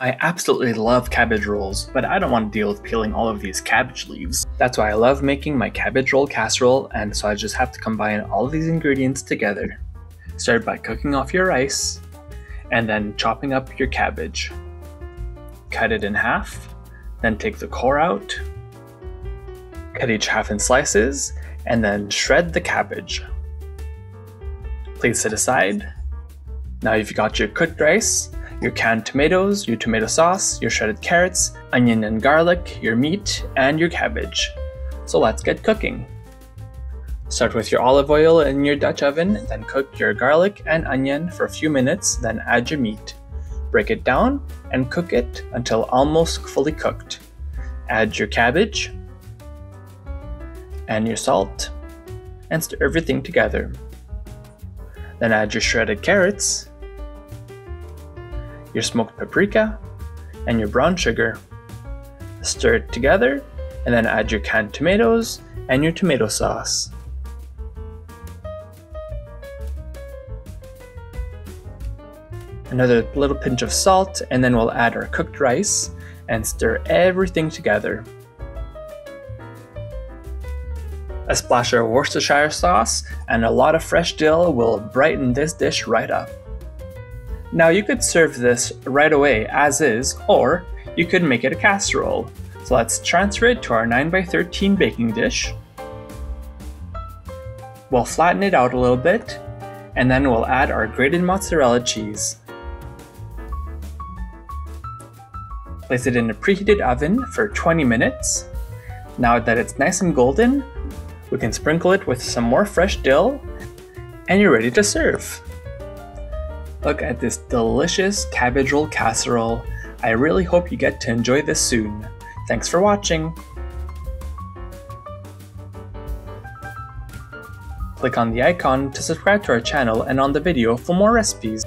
I absolutely love cabbage rolls, but I don't want to deal with peeling all of these cabbage leaves. That's why I love making my cabbage roll casserole, and so I just have to combine all of these ingredients together. Start by cooking off your rice, and then chopping up your cabbage. Cut it in half, then take the core out. Cut each half in slices, and then shred the cabbage. Place it aside. Now you've got your cooked rice, your canned tomatoes, your tomato sauce, your shredded carrots, onion and garlic, your meat, and your cabbage. So let's get cooking. Start with your olive oil in your Dutch oven, then cook your garlic and onion for a few minutes, then add your meat. Break it down and cook it until almost fully cooked. Add your cabbage and your salt and stir everything together. Then add your shredded carrots, your smoked paprika, and your brown sugar. Stir it together, and then add your canned tomatoes and your tomato sauce. Another little pinch of salt, and then we'll add our cooked rice and stir everything together. A splash of Worcestershire sauce and a lot of fresh dill will brighten this dish right up. Now you could serve this right away as is, or you could make it a casserole. So let's transfer it to our 9x13 baking dish. We'll flatten it out a little bit, and then we'll add our grated mozzarella cheese. Place it in a preheated oven for 20 minutes. Now that it's nice and golden, we can sprinkle it with some more fresh dill, and you're ready to serve. Look at this delicious cabbage roll casserole. I really hope you get to enjoy this soon. Thanks for watching. Click on the icon to subscribe to our channel and on the video for more recipes.